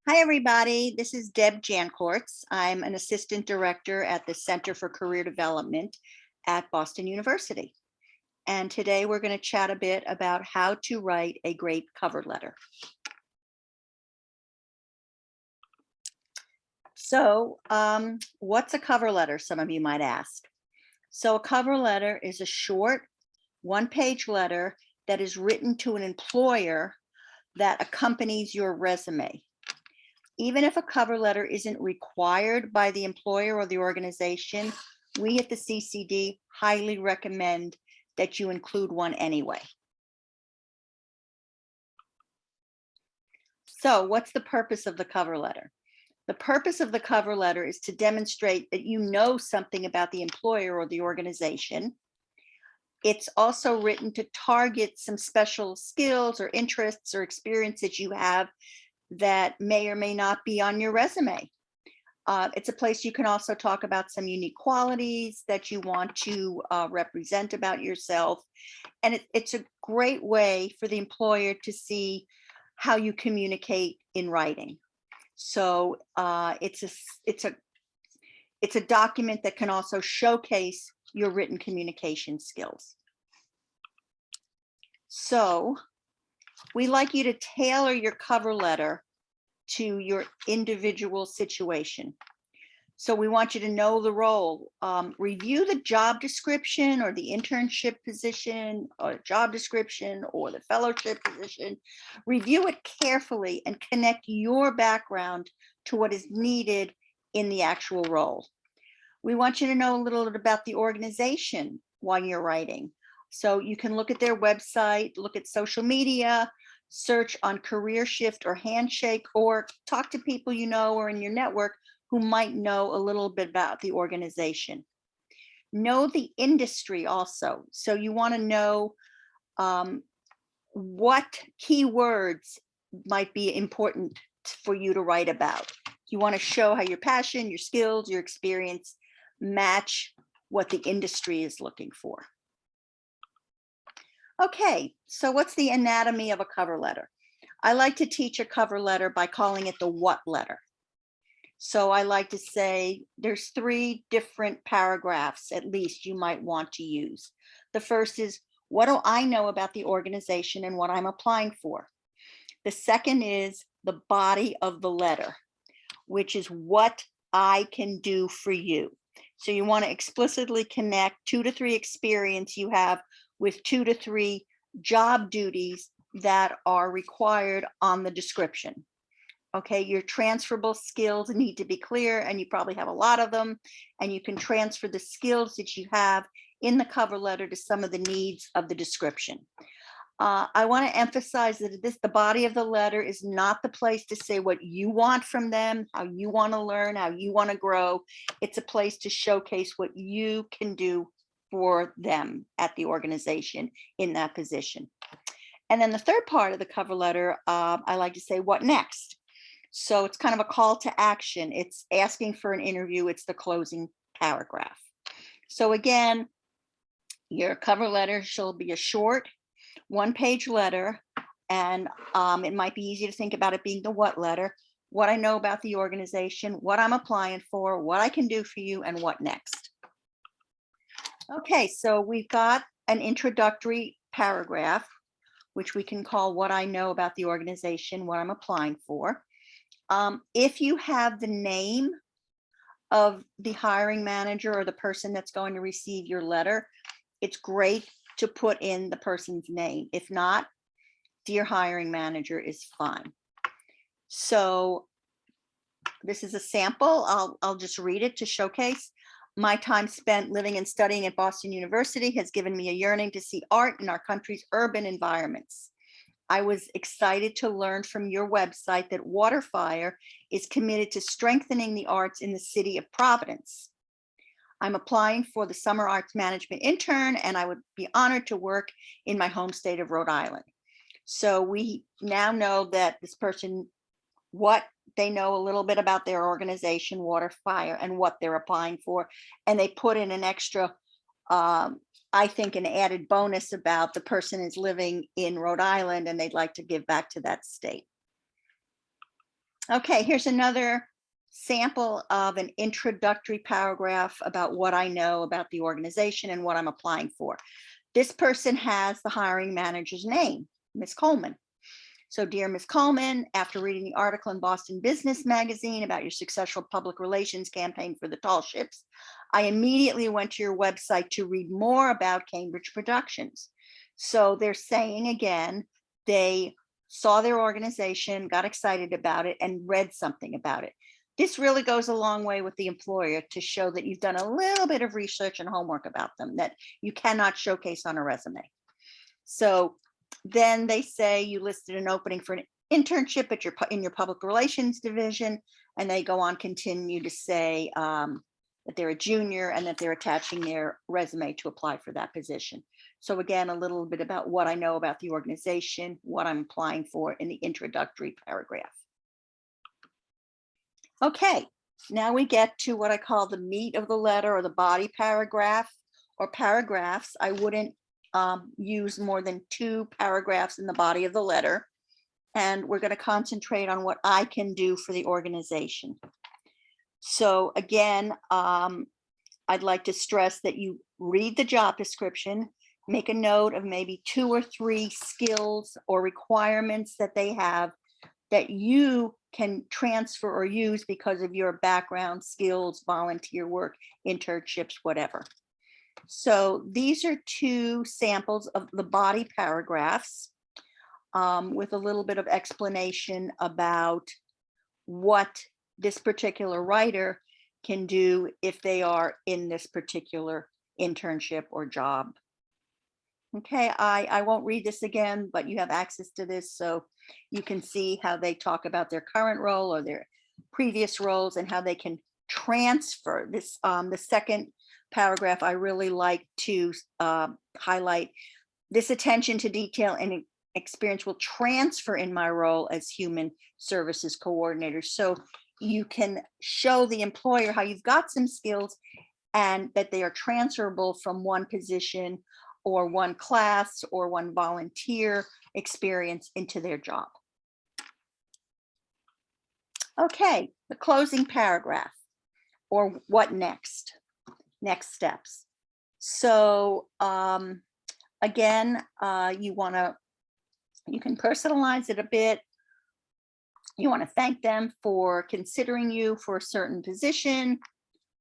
Hi, everybody. This is Deb Jancourtz. I'm an assistant director at the Center for Career Development at Boston University. And today we're going to chat a bit about how to write a great cover letter. So, what's a cover letter? Some of you might ask. So, a cover letter is a short one-page letter that is written to an employer that accompanies your resume. Even if a cover letter isn't required by the employer or the organization, we at the CCD highly recommend that you include one anyway. So, what's the purpose of the cover letter? The purpose of the cover letter is to demonstrate that you know something about the employer or the organization. It's also written to target some special skills or interests or experiences you have that may or may not be on your resume. It's a place you can also talk about some unique qualities that you want to represent about yourself. And it's a great way for the employer to see how you communicate in writing. So it's a document that can also showcase your written communication skills. So we like you to tailor your cover letter to your individual situation. So we want you to know the role. Review the job description or the internship position or job description or the fellowship position. Review it carefully and connect your background to what is needed in the actual role. We want you to know a little bit about the organization while you're writing. So you can look at their website, look at social media, search on Career Shift or Handshake, or talk to people you know or in your network who might know a little bit about the organization. Know the industry also. So you want to know what keywords might be important for you to write about. You want to show how your passion, your skills, your experience match what the industry is looking for. Okay, so what's the anatomy of a cover letter? I like to teach a cover letter by calling it the what letter. So I like to say there's 3 different paragraphs at least you might want to use. The first is, what do I know about the organization and what I'm applying for? The second is the body of the letter, which is what I can do for you. So you want to explicitly connect 2 to 3 experience you have with 2 to 3 job duties that are required on the description. Okay, your transferable skills need to be clear, and you probably have a lot of them, and you can transfer the skills that you have in the cover letter to some of the needs of the description. I want to emphasize that the body of the letter is not the place to say what you want from them, how you want to learn, how you want to grow. It's a place to showcase what you can do for them at the organization in that position. And then the third part of the cover letter, I like to say, what next? So it's kind of a call to action. It's asking for an interview. It's the closing paragraph. So again, your cover letter should be a short one-page letter, and it might be easy to think about it being the what letter, what I know about the organization, what I'm applying for, what I can do for you, and what next. Okay, so we've got an introductory paragraph, which we can call what I know about the organization, what I'm applying for. If you have the name of the hiring manager or the person that's going to receive your letter, it's great to put in the person's name. If not, dear hiring manager is fine. So this is a sample. I'll just read it to showcase. My time spent living and studying at Boston University has given me a yearning to see art in our country's urban environments. I was excited to learn from your website that Waterfire is committed to strengthening the arts in the city of Providence. I'm applying for the summer arts management intern, and I would be honored to work in my home state of Rhode Island. So we now know that this person, what they know a little bit about their organization, Waterfire, and what they're applying for. And they put in an extra, I think, an added bonus about the person is living in Rhode Island and they'd like to give back to that state. Okay, here's another sample of an introductory paragraph about what I know about the organization and what I'm applying for. This person has the hiring manager's name, Miss Coleman. So, dear Ms. Coleman, after reading the article in Boston Business Magazine about your successful public relations campaign for the tall ships, I immediately went to your website to read more about Cambridge Productions. So they're saying again, they saw their organization, got excited about it, and read something about it. This really goes a long way with the employer to show that you've done a little bit of research and homework about them that you cannot showcase on a resume. So then they say you listed an opening for an internship at in your public relations division, and they go on continue to say that they're a junior and that they're attaching their resume to apply for that position. So again, a little bit about what I know about the organization, what I'm applying for in the introductory paragraph. Okay, now we get to what I call the meat of the letter or the body paragraph or paragraphs. I wouldn't use more than 2 paragraphs in the body of the letter. And we're going to concentrate on what I can do for the organization. So again, I'd like to stress that you read the job description, make a note of maybe 2 or 3 skills or requirements that they have that you can transfer or use because of your background, skills, volunteer work, internships, whatever. So these are 2 samples of the body paragraphs with a little bit of explanation about what this particular writer can do if they are in this particular internship or job. Okay, I won't read this again, but you have access to this so you can see how they talk about their current role or their previous roles and how they can transfer this. The second paragraph, I really like to highlight this attention to detail and experience will transfer in my role as human services coordinator. So you can show the employer how you've got some skills and that they are transferable from one position or one class or one volunteer experience into their job. Okay, the closing paragraph or what next? Next steps. So again, you can personalize it a bit. You want to thank them for considering you for a certain position.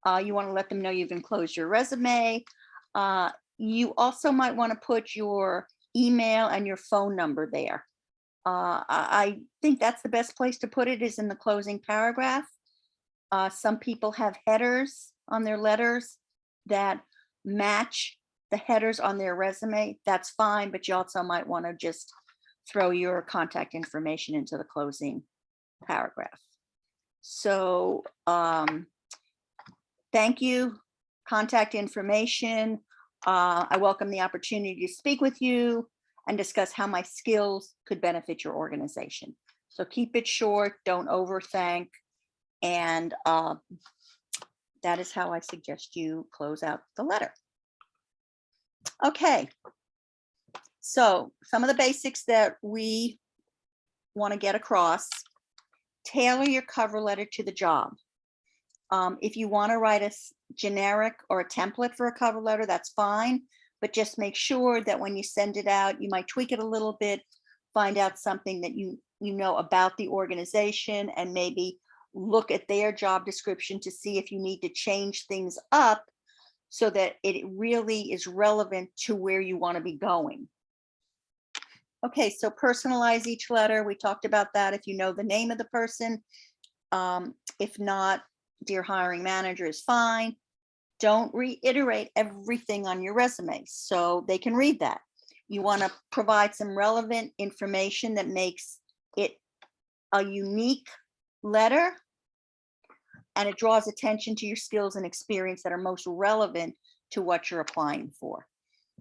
You want to let them know you've enclosed your resume. You also might want to put your email and your phone number there. I think that's the best place to put it is in the closing paragraph. Some people have headers on their letters that match the headers on their resume. That's fine, but you also might want to just throw your contact information into the closing paragraph. So thank you, contact information. I welcome the opportunity to speak with you and discuss how my skills could benefit your organization. So keep it short, don't overthink. And that is how I suggest you close out the letter. Okay. So some of the basics that we want to get across: tailor your cover letter to the job. If you want to write a generic or a template for a cover letter, that's fine, but just make sure that when you send it out, you might tweak it a little bit, find out something that you know about the organization, and maybe look at their job description to see if you need to change things up so that it really is relevant to where you want to be going. Okay, so personalize each letter. We talked about that if you know the name of the person. If not, dear hiring manager is fine. Don't reiterate everything on your resume so they can read that. You want to provide some relevant information that makes it a unique letter and it draws attention to your skills and experience that are most relevant to what you're applying for.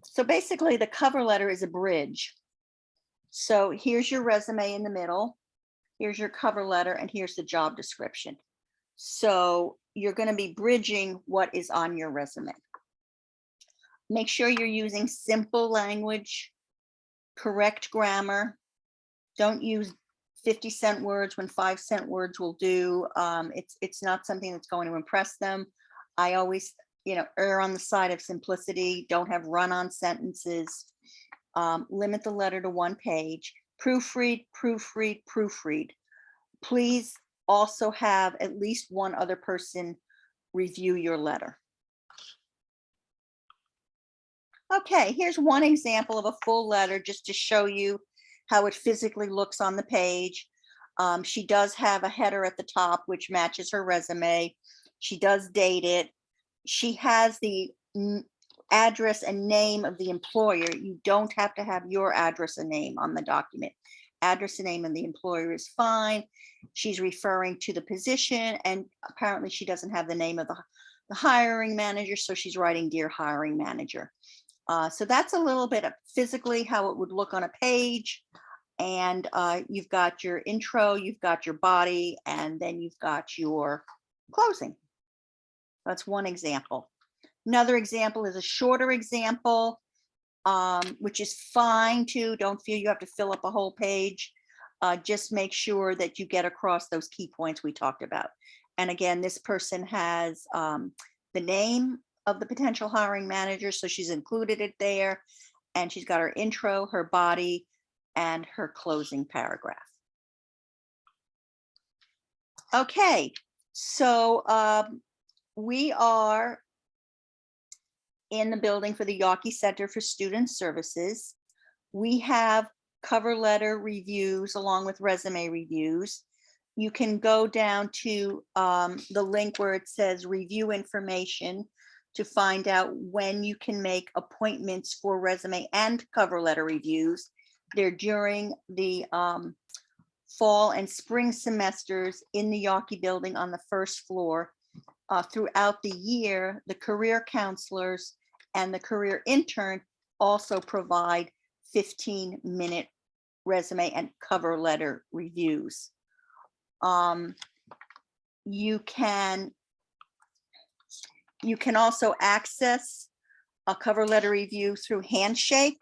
So basically, the cover letter is a bridge. So here's your resume in the middle, here's your cover letter, and here's the job description. So you're going to be bridging what is on your resume. Make sure you're using simple language, correct grammar. Don't use 50-cent words when 5-cent words will do. It's not something that's going to impress them. I always, err on the side of simplicity. Don't have run-on sentences. Limit the letter to 1 page. Proofread, proofread, proofread. Please also have at least one other person review your letter. Okay, here's one example of a full letter just to show you how it physically looks on the page. She does have a header at the top, which matches her resume. She does date it. She has the address and name of the employer. You don't have to have your address and name on the document. Address and name of the employer is fine. She's referring to the position, and apparently she doesn't have the name of the hiring manager, so she's writing "Dear Hiring Manager." So that's a little bit of physically how it would look on a page. And you've got your intro, you've got your body, and then you've got your closing. That's one example. Another example is a shorter example, which is fine too. Don't feel you have to fill up a whole page. Just make sure that you get across those key points we talked about. And again, this person has the name of the potential hiring manager, so she's included it there. And she's got her intro, her body, and her closing paragraph. Okay, so we are in the building for the Yawkey Center for Student Services. We have cover letter reviews along with resume reviews. You can go down to the link where it says review information to find out when you can make appointments for resume and cover letter reviews. They're during the fall and spring semesters in the Yawkey building on the first floor. Throughout the year, the career counselors and the career intern also provide 15-minute resume and cover letter reviews. You can also access a cover letter review through Handshake,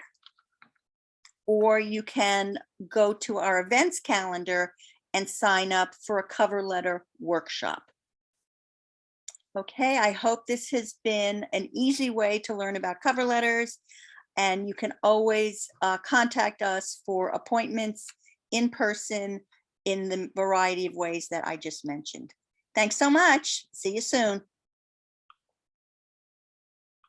or you can go to our events calendar and sign up for a cover letter workshop. Okay, I hope this has been an easy way to learn about cover letters, and you can always contact us for appointments in person in the variety of ways that I just mentioned. Thanks so much. See you soon.